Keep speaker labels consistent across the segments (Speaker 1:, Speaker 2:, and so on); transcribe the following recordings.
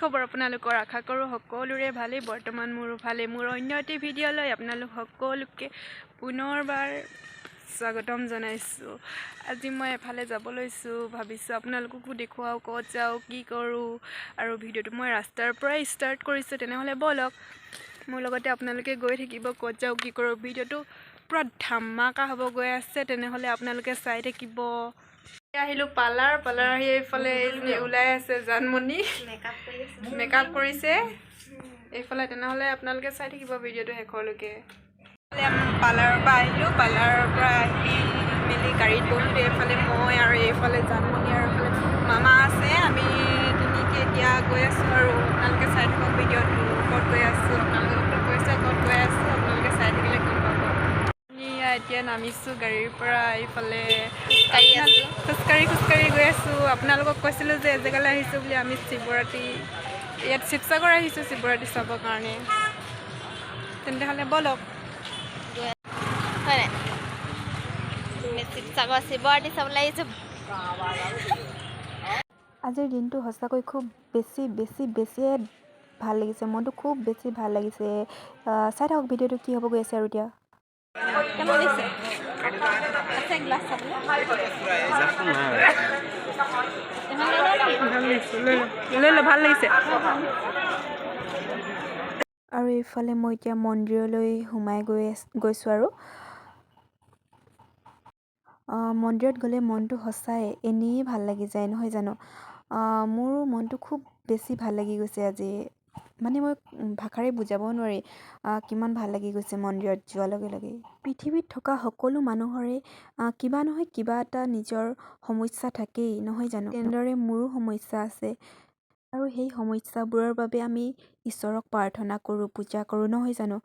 Speaker 1: খবৰ আপোনালোকৰ আশা কৰোঁ সকলোৰে ভালেই বৰ্তমান মোৰো ভালে মোৰ অন্য এটি ভিডিঅ'লৈ আপোনালোক সকলোকে পুনৰবাৰ স্বাগতম জনাইছোঁ আজি মই এফালে যাব লৈছোঁ ভাবিছোঁ আপোনালোককো দেখুৱাও ক'ত যাওঁ কি কৰোঁ আৰু ভিডিঅ'টো মই ৰাস্তাৰ পৰাই ষ্টাৰ্ট কৰিছোঁ তেনেহ'লে বলক মোৰ লগতে আপোনালোকে গৈ থাকিব ক'ত যাওঁ কি কৰোঁ ভিডিঅ'টো পুৰা ধামাকা হ'ব গৈ আছে তেনেহ'লে আপোনালোকে চাই থাকিব আহিলোঁ পাৰ্লাৰ আহি এইফালে ওলাই আছে জানমণি মেকআপ কৰিছে এইফালে তেনেহ'লে আপোনালোকে চাই থাকিব ভিডিঅ'টো শেষলৈকে পাৰ্লাৰৰ পৰা আহিলোঁ পাৰ্লাৰৰ পৰা আহি মেলি গাড়ীত বহিলোঁ এইফালে মই আৰু এইফালে জানমণি আৰু এইফালে মামা আছে আমি তিনিকে এতিয়া গৈ আছোঁ আৰু আপোনালোকে চাই থাকক ভিডিঅ'টো ক'ত গৈ আছোঁ আপোনালোকে কৈছে ক'ত গৈ আছোঁ আপোনালোকে চাই থাকিলে গম পাব এতিয়া নামিছোঁ গাড়ীৰ পৰা এইফালে খোজকাঢ়ি গৈ আছোঁ আপোনালোকক কৈছিলোঁ যে এজেগালৈ আহিছোঁ বুলি আমি শিৱৰাত্ৰি ইয়াত শিৱসাগৰ আহিছোঁ শিৱৰাত্ৰি চাবৰ কাৰণে তেনেহ'লে বলক
Speaker 2: শিৱৰাত্ৰি চাবলৈ আহিছোঁ
Speaker 3: আজিৰ দিনটো সঁচাকৈ খুব বেছিয়ে ভাল লাগিছে মনটো খুব বেছি ভাল লাগিছে চাই থাকক ভিডিঅ'টো কি হ'ব গৈ আছে আৰু এতিয়া
Speaker 1: ভাল লাগিছে
Speaker 3: আৰু এইফালে মই এতিয়া মন্দিৰলৈ সোমাই গৈছোঁ আৰু মন্দিৰত গ'লে মনটো সঁচাই এনেই ভাল লাগি যায় নহয় জানো মোৰো মনটো খুব বেছি ভাল লাগি গৈছে আজি মানে মই ভাষাৰে বুজাব নোৱাৰি কিমান ভাল লাগি গৈছে মন্দিৰত যোৱাৰ লগে লগে পৃথিৱীত থকা সকলো মানুহৰে কিবা নহয় কিবা এটা নিজৰ সমস্যা থাকেই নহয় জানো তেনেদৰে মোৰো সমস্যা আছে আৰু সেই সমস্যাবোৰৰ বাবে আমি ঈশ্বৰক প্ৰাৰ্থনা কৰোঁ পূজা কৰোঁ নহয় জানো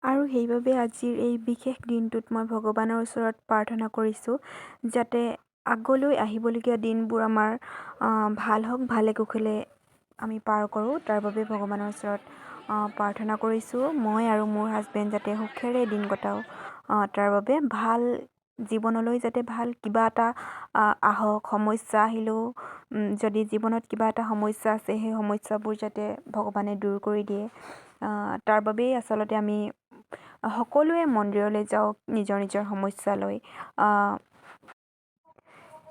Speaker 3: আৰু সেইবাবে আজিৰ এই বিশেষ দিনটোত মই ভগৱানৰ ওচৰত প্ৰাৰ্থনা কৰিছোঁ যাতে আগলৈ আহিবলগীয়া দিনবোৰ আমাৰ ভাল হওক ভালে কুশলে আমি পাৰ কৰোঁ তাৰ বাবে ভগৱানৰ ওচৰত প্ৰাৰ্থনা কৰিছোঁ মই আৰু মোৰ হাজবেণ্ড যাতে সুখেৰে দিন কটাওঁ তাৰ বাবে ভাল জীৱনলৈ যাতে ভাল কিবা এটা আহক সমস্যা আহিলেও যদি জীৱনত কিবা এটা সমস্যা আছে সেই সমস্যাবোৰ যাতে ভগৱানে দূৰ কৰি দিয়ে তাৰ বাবেই আচলতে আমি সকলোৱে মন্দিৰলৈ যাওঁ নিজৰ সমস্যা লৈ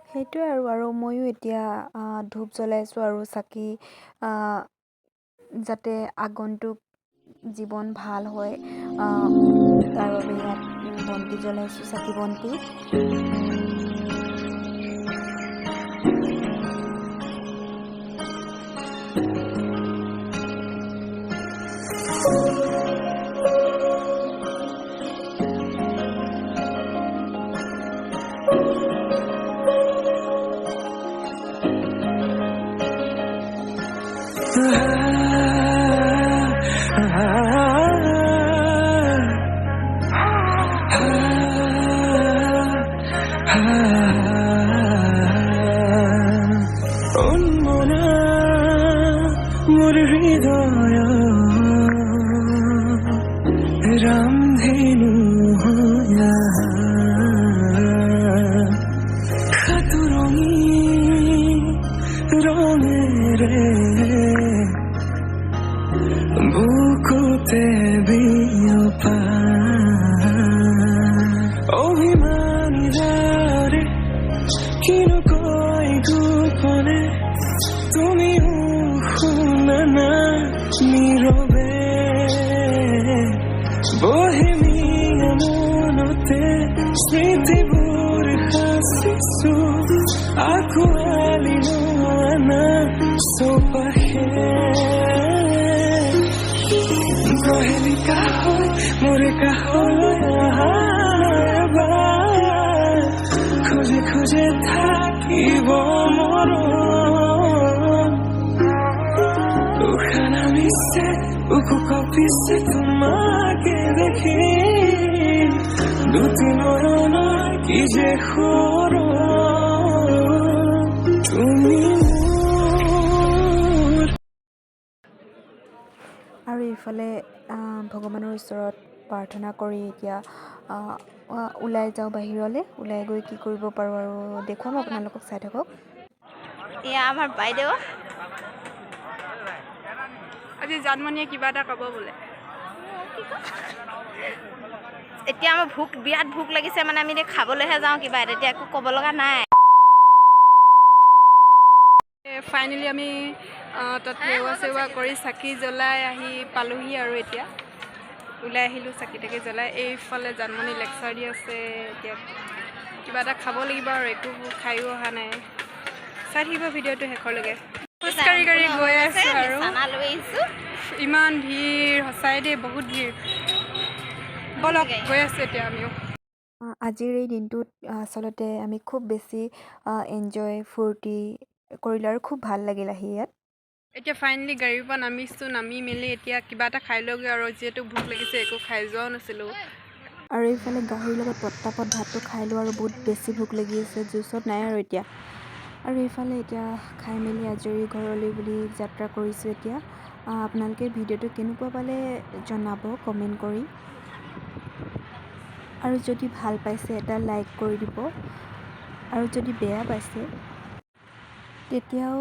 Speaker 3: সেইটোৱে আৰু ময়ো এতিয়া ধূপ জ্বলাইছোঁ আৰু চাকি যাতে আগন্তুক জীৱন ভাল হয় তাৰ বাবে ইয়াত বন্তি জ্বলাইছোঁ চাকি বন্তি
Speaker 4: রামধেনু কত রঙের বুকুতে বিয়পা অভিমানী যারে কিনো কই গোপনে তুমি শুনা না নীরবে বহেমিয়া মনতে স্মৃতিবোৰ সাঁচিছো আঁকোৱালি লোৱা চৌপাশে গহেলি কাষৈ মোৰ কাষলৈ এবাৰ খোজে থাকিব মৰম উশাহ নামিছে বুকু কঁপিছে তোমাকে দেখি দুটি নয়নৰ কি যে তুমি
Speaker 3: আৰু এইফালে ভগৱানৰ ওচৰত প্ৰাৰ্থনা কৰি এতিয়া ওলাই যাওঁ বাহিৰলৈ ওলাই গৈ কি কৰিব পাৰোঁ আৰু দেখুৱাম আপোনালোকক চাই থাকক
Speaker 2: এয়া আমাৰ বাইদেউ
Speaker 1: আজি জানমণিয়ে কিবা এটা ক'ব বোলে।
Speaker 2: এতিয়া আমাৰ বিৰাট ভোক লাগিছে মানে আমি এতিয়া খাবলৈহে যাওঁ কিবা এটা, এতিয়া একো ক'ব লগা নাই।
Speaker 1: ফাইনেলি আমি তাত সেৱা চেৱা কৰি চাকি জ্বলাই আহি পালোহি আৰু এতিয়া ওলাই আহিলোঁ চাকি তাকি জ্বলাই। এইফালে জানমণি লেকচাৰ দি আছে। এতিয়া কিবা এটা খাব লাগিব আৰু একো খায়ো অহা নাই। চাই থাকিব ভিডিঅ'টো শেষৰলৈকে। খোজকাঢ়ি গৈ আছোঁ আৰু ইমান ভিৰ, সঁচাই দেই বহুত ভিৰ। বলক গৈ আছোঁ এতিয়া আমিও।
Speaker 3: আজিৰ এই দিনটোত আচলতে আমি খুব বেছি এনজয় ফূৰ্তি কৰিলোঁ আৰু খুব ভাল লাগিল আহি ইয়াত।
Speaker 1: এতিয়া ফাইনেলি গাড়ীৰ পৰা নামিছোঁ। নামি মেলি এতিয়া কিবা এটা খাই লওঁগৈ আৰু যিহেতু ভোক লাগিছে, একো খাই যোৱাও নাছিলোঁ।
Speaker 3: আৰু এইফালে গাহৰিৰ লগত পটাপট ভাতটো খাই লওঁ আৰু বহুত বেছি ভোক লাগি আছে, জুচত নাই আৰু এতিয়া। আৰু এইফালে এতিয়া খাই মেলি আজৰি ঘৰলৈ বুলি যাত্ৰা কৰিছোঁ এতিয়া। আপোনালোকে ভিডিঅ'টো কেনেকুৱা পালে জনাব কমেণ্ট কৰি। আৰু যদি ভাল পাইছে এটা লাইক কৰি দিব, আৰু যদি বেয়া পাইছে তেতিয়াও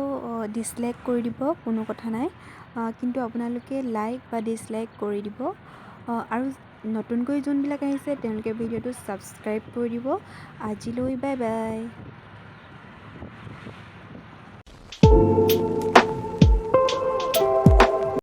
Speaker 3: ডিছলাইক কৰি দিব, কোনো কথা নাই। কিন্তু আপোনালোকে লাইক বা ডিছলাইক কৰি দিব। আৰু নতুনকৈ যোনবিলাক আহিছে তেওঁলোকে ভিডিঅ'টো ছাবস্ক্ৰাইব কৰি দিব। আজিলৈ বাই বাই।